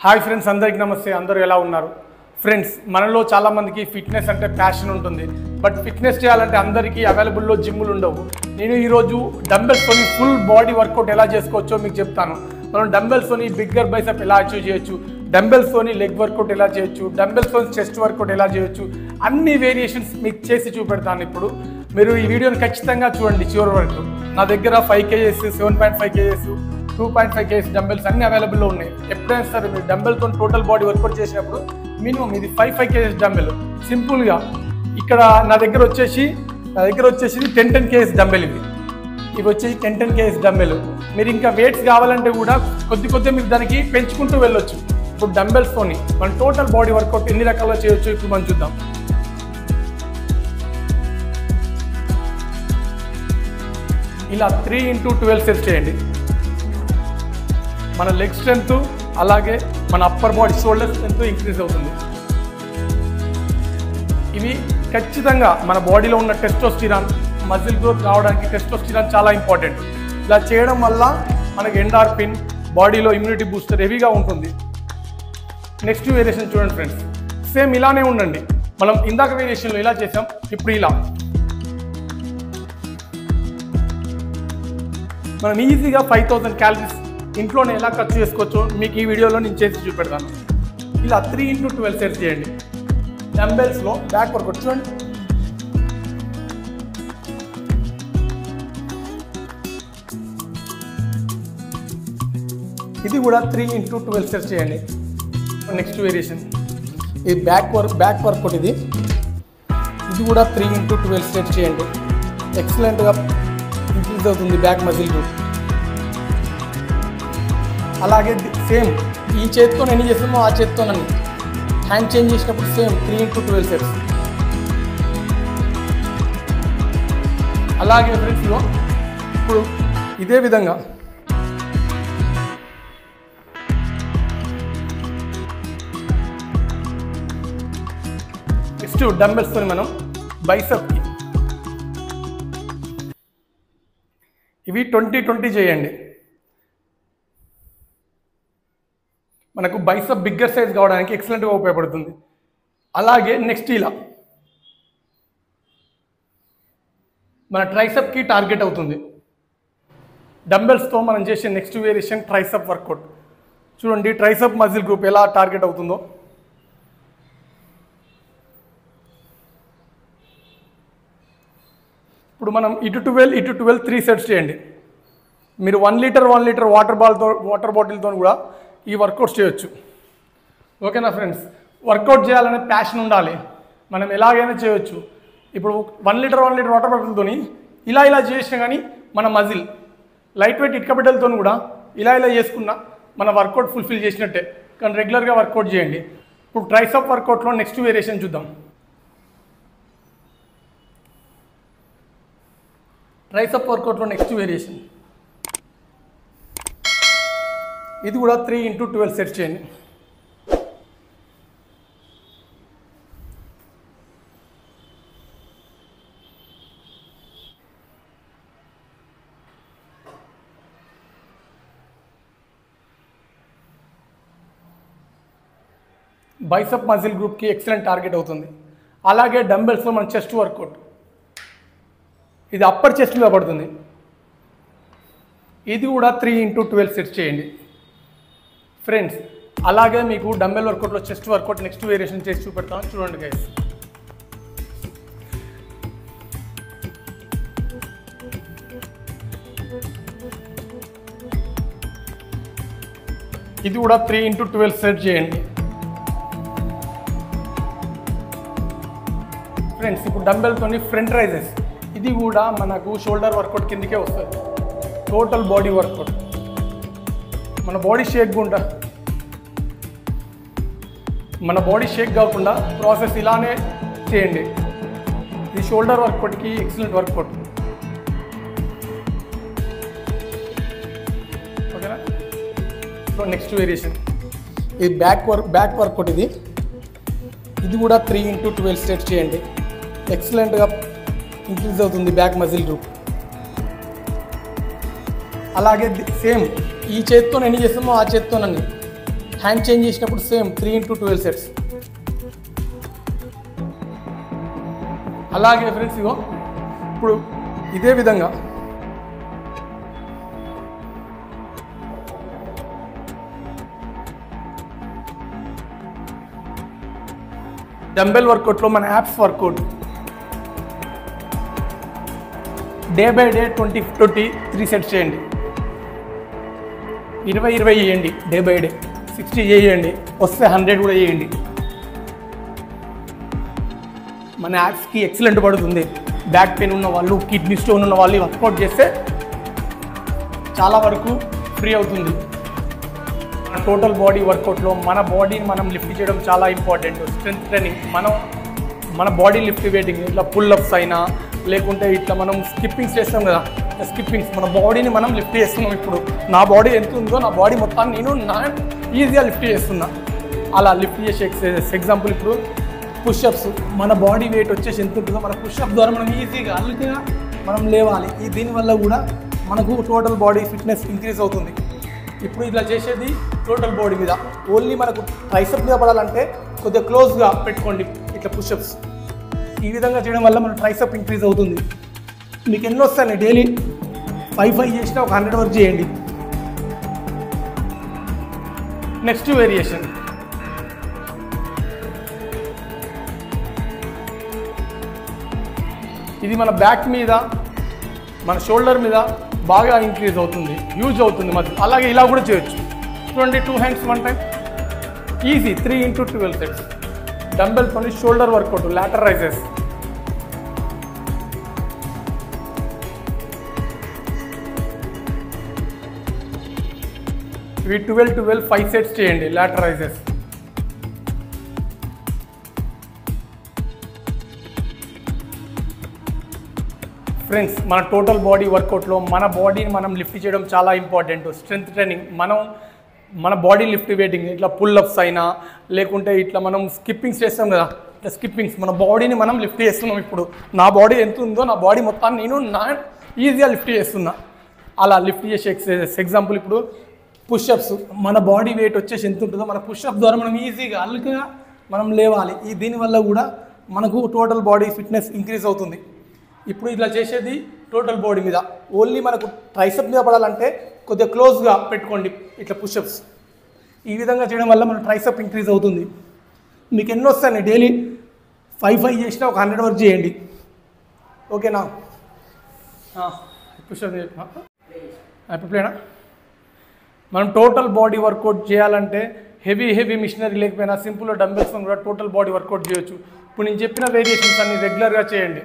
Hi friends, అందరికీ నమస్తే. అందరూ ఎలా ఉన్నారు ఫ్రెండ్స్? మనలో చాలామందికి ఫిట్నెస్ అంటే ప్యాషన్ ఉంటుంది. బట్ ఫిట్నెస్ చేయాలంటే అందరికీ అవైలబుల్లో జిమ్లు ఉండవు. నేను ఈరోజు డంబెల్స్తోని ఫుల్ బాడీ వర్కౌట్ ఎలా చేసుకోవచ్చో మీకు చెప్తాను. మనం డంబెల్స్తోని బిగ్గర్ బైసెప్ ఎలా అచీవ్ చేయొచ్చు, డంబెల్స్తోని లెగ్ వర్కౌట్ ఎలా చేయొచ్చు, డంబెల్స్తోని చెస్ట్ వర్కౌట్ ఎలా చేయొచ్చు, అన్ని వేరియేషన్స్ మీకు చేసి చూపెడతాను. ఇప్పుడు మీరు ఈ వీడియోని ఖచ్చితంగా చూడండి చివరి వరకు. నా దగ్గర 5 kgs, 7.5 kgs, 2.5 kgs డంబెల్స్ అన్ని అవైలబుల్లో ఉన్నాయి. ఎప్పుడైనా సరే మీరు డంబెల్తో టోటల్ బాడీ వర్కౌట్ చేసినప్పుడు మినిమం ఇది 5 kgs డంబెల్. సింపుల్గా ఇక్కడ నా దగ్గర వచ్చేసి 10 kgs డంబెల్. ఇవి వచ్చేసి 10 kgs డంబెల్. మీరు ఇంకా వెయిట్స్ కావాలంటే కూడా కొద్ది మీరు దానికి పెంచుకుంటూ వెళ్ళొచ్చు. ఇప్పుడు డంబెల్స్తోని మన టోటల్ బాడీ వర్కౌట్ ఎన్ని రకాలుగా చేయొచ్చు ఇప్పుడు మనం చూద్దాం. ఇలా 3x12 సెట్స్ చేయండి. మన లెగ్ స్ట్రెంత్ అలాగే మన upper body shoulder strength increase అవుతుంది. ఇవి ఖచ్చితంగా మన బాడీలో ఉన్న టెస్టోస్టిరాన్, మజిల్ గ్రోత్ రావడానికి టెస్టోస్టిరాన్ చాలా ఇంపార్టెంట్. ఇలా చేయడం వల్ల మనకి ఎండార్ఫిన్, బాడీలో ఇమ్యూనిటీ బూస్టర్ హెవీగా ఉంటుంది. నెక్స్ట్ వేరియేషన్ చూడండి ఫ్రెండ్స్, సేమ్ ఇలానే ఉండండి. మనం ఇందాక వేరియేషన్లో ఇలా చేసాం, ఇప్పుడు ఇలా. మనం ఈజీగా 5000 క్యాలరీస్ ఇంట్లోనే ఎలా ఖర్చు చేసుకోవచ్చో మీకు ఈ వీడియోలో నేను చేసి చూపెడతాను. ఇలా 3x12 సెట్స్ చేయండి. డంబెల్స్లో బ్యాక్ వర్కౌట్ చూడండి. ఇది కూడా 3x12 సెట్స్ చేయండి. నెక్స్ట్ వేరియేషన్ ఇది బ్యాక్ వర్కౌట్. ఇది కూడా 3x12 సెట్స్ చేయండి. ఎక్సలెంట్గా ఇంక్రీజ్ అవుతుంది బ్యాక్ మజిల్ గ్రూప్. అలాగే సేమ్ ఈ చేతితో ఎన్ని చేస్తామో ఆ చేతితోనని హ్యాండ్ చేంజ్ చేసినప్పుడు సేమ్ 3x12 సెట్స్. అలాగే ఫ్రెండ్స్లో ఇప్పుడు ఇదే విధంగా నెక్స్ట్ డంబెల్స్తో మనం బైసెప్కి ఇవి 20-20 చేయండి. మనకు బైసెప్ బిగ్గర్ సైజ్ కావడానికి ఎక్సలెంట్గా ఉపయోగపడుతుంది. అలాగే నెక్స్ట్ ఇలా మన ట్రైసెప్కి టార్గెట్ అవుతుంది. డంబెల్స్తో మనం చేసే నెక్స్ట్ వేరియేషన్ ట్రైసెప్ వర్కౌట్. చూడండి ట్రైసెప్ మజిల్ గ్రూప్ ఎలా టార్గెట్ అవుతుందో. ఇప్పుడు మనం ఇటు 12 3 సెట్స్ చేయండి. మీరు 1 లీటర్ వాటర్ బాటిల్తో కూడా ఈ వర్కౌట్స్ చేయొచ్చు. ఓకేనా ఫ్రెండ్స్? వర్కౌట్ చేయాలనే ప్యాషన్ ఉండాలి. మనం ఎలాగైనా చేయొచ్చు. ఇప్పుడు 1 లీటర్ వాటర్ బాటిల్తో ఇలా చేసినా కానీ మన మజిల్ లైట్ వెయిట్ ఇటుక బిడ్డలతో కూడా ఇలా చేసుకున్నా మన వర్కౌట్ ఫుల్ఫిల్ చేసినట్టే. కానీ రెగ్యులర్గా వర్కౌట్ చేయండి. ఇప్పుడు ట్రైసెప్ వర్కౌట్లో నెక్స్ట్ వేరియేషన్ చూద్దాం. ట్రైసెప్ వర్కౌట్లో నెక్స్ట్ వేరియేషన్ ఇది కూడా 3x12 సెట్స్ చేయండి. బైసెప్ మజిల్ గ్రూప్కి ఎక్సలెంట్ టార్గెట్ అవుతుంది. అలాగే డంబెల్స్లో మన చెస్ట్ వర్కౌట్. ఇది అప్పర్ చెస్ట్గా పడుతుంది. ఇది కూడా 3x12 సెట్స్ చేయండి ఫ్రెండ్స్. అలాగే మీకు డంబెల్ వర్కౌట్లో చెస్ట్ వర్కౌట్ నెక్స్ట్ వేరియేషన్ చేసి చూపెడతాను. చూడండి గైస్. ఇది కూడా 3x12 సెట్ చేయండి ఫ్రెండ్స్. ఇప్పుడు డంబెల్తోని ఫ్రంట్ రైజెస్. ఇది కూడా మనకు షోల్డర్ వర్కౌట్ కిందకే వస్తుంది. Total body workout. మన బాడీ షేక్ కాకుండా ప్రాసెస్ ఇలానే చేయండి. ఇది షోల్డర్ వర్కౌట్కి ఎక్సలెంట్ వర్కౌట్. ఓకేనా? సో నెక్స్ట్ వేరియేషన్ ఇది బ్యాక్ వర్కౌట్. ఇది కూడా 3x12 సెట్స్ చేయండి. ఎక్సలెంట్గా ఇంక్రీజ్ అవుతుంది బ్యాక్ మజిల్ గ్రూప్. అలాగే సేమ్ ఈ చేతితో ఎన్ని చేస్తామో ఆ చేతితోనని హ్యాండ్ చేంజ్ చేసినప్పుడు సేమ్ 3x12 సెట్స్. అలాగే ఫ్రెండ్స్ ఇగో ఇప్పుడు ఇదే విధంగా డంబెల్ వర్కౌట్లో మన abs workout day by day 20 3 sets చేయండి. 20 చేయండి డే బై డే, 60 చేయండి, వస్తే 100 కూడా చేయండి. మన యాప్స్కి ఎక్సలెంట్ పడుతుంది. బ్యాక్ పెయిన్ ఉన్న వాళ్ళు, కిడ్నీ స్టోన్ ఉన్న వాళ్ళు వర్కౌట్ చేస్తే చాలా వరకు ఫ్రీ అవుతుంది. మన టోటల్ బాడీ వర్కౌట్లో మన బాడీని మనం లిఫ్ట్ చేయడం చాలా ఇంపార్టెంట్. స్ట్రెంత్ ట్రైనింగ్ మన బాడీ లిఫ్ట్ వెయిటింగ్ ఇట్లా పుల్అప్స్ అయినా లేకుంటే ఇట్లా మనం స్కిప్పింగ్స్ చేస్తాం కదా, స్కిప్పింగ్స్ మన బాడీని మనం లిఫ్ట్ చేస్తున్నాం. ఇప్పుడు నా బాడీ ఎంత ఉందో నా బాడీ మొత్తాన్ని నేను ఈజీగా లిఫ్ట్ చేస్తున్నా. అలా లిఫ్ట్ చేసే ఎక్సర్సైజెస్. ఎగ్జాంపుల్ ఇప్పుడు పుషప్స్, మన బాడీ వెయిట్ వచ్చేసి ఎంత ఉంటుందో మన పుషప్ ద్వారా మనం ఈజీగా అల్లుగా మనం లేవాలి. దీనివల్ల కూడా మనకు టోటల్ బాడీ ఫిట్నెస్ ఇంక్రీజ్ అవుతుంది. ఇప్పుడు ఇలా చేసేది టోటల్ బాడీ మీద. ఓన్లీ మనకు ట్రైసెప్ మీద పడాలంటే కొద్దిగా క్లోజ్గా పెట్టుకోండి ఇట్లా పుషప్స్. ఈ విధంగా చేయడం వల్ల మన ట్రైసెప్ ఇంక్రీజ్ అవుతుంది. మీకు ఎన్ని వస్తాయి డైలీ 5 చేసినా ఒక 100 వరకు చేయండి. నెక్స్ట్ వేరియేషన్ ఇది మన బ్యాక్ మీద మన షోల్డర్ మీద బాగా ఇంక్రీజ్ అవుతుంది, యూజ్ అవుతుంది మధ్య. అలాగే ఇలా కూడా చేయొచ్చు. 22 hands 1 time easy 3x12 sets. Dumbbell తోని షోల్డర్ వర్కౌట్, లాటరల్ రైజెస్. ఇవి 12 5 సెట్స్ చేయండి లాటరల్ రైజెస్. ఫ్రెండ్స్, మన టోటల్ బాడీ వర్కౌట్లో మన బాడీని మనం లిఫ్ట్ చేయడం చాలా ఇంపార్టెంట్. స్ట్రెంత్ ట్రైనింగ్ మన బాడీ లిఫ్ట్ వెయిటింగ్ ఇట్లా పుల్అప్స్ అయినా లేకుంటే ఇట్లా మనం స్కిప్పింగ్స్ చేస్తాం కదా, ఇట్లా స్కిప్పింగ్స్ మన బాడీని మనం లిఫ్ట్ చేస్తున్నాం. ఇప్పుడు నా బాడీ ఎంత ఉందో నా బాడీ మొత్తాన్ని నేను ఈజీగా లిఫ్ట్ చేస్తున్నా. అలా లిఫ్ట్ చేసే ఎక్సర్సైజెస్. ఎగ్జాంపుల్ ఇప్పుడు పుషప్స్, మన బాడీ వెయిట్ వచ్చేసి ఎంత ఉంటుందో మన పుషప్ ద్వారా మనం ఈజీగా అల్లుగా మనం లేవాలి. దీనివల్ల కూడా మనకు టోటల్ బాడీ ఫిట్నెస్ ఇంక్రీజ్ అవుతుంది. ఇప్పుడు ఇలా చేసేది టోటల్ బాడీ మీద. ఓన్లీ మనకు ట్రైసెప్ మీద పడాలంటే కొద్దిగా క్లోజ్గా పెట్టుకోండి ఇట్లా పుషప్స్. ఈ విధంగా చేయడం వల్ల మన ట్రైసెప్ ఇంక్రీజ్ అవుతుంది. మీకు ఎన్ని వస్తాయి డైలీ 5 చేసినా ఒక 100 వరకు చేయండి. ఓకేనా? పుషప్ ప్లేనా? మనం టోటల్ బాడీ వర్కౌట్ చేయాలంటే హెవీ మిషనరీ లేకపోయినా సింపుల్గా డంబెల్స్ కూడా టోటల్ బాడీ వర్కౌట్ చేయొచ్చు. ఇప్పుడు నేను చెప్పిన వేరియేషన్స్ అన్ని రెగ్యులర్గా చేయండి.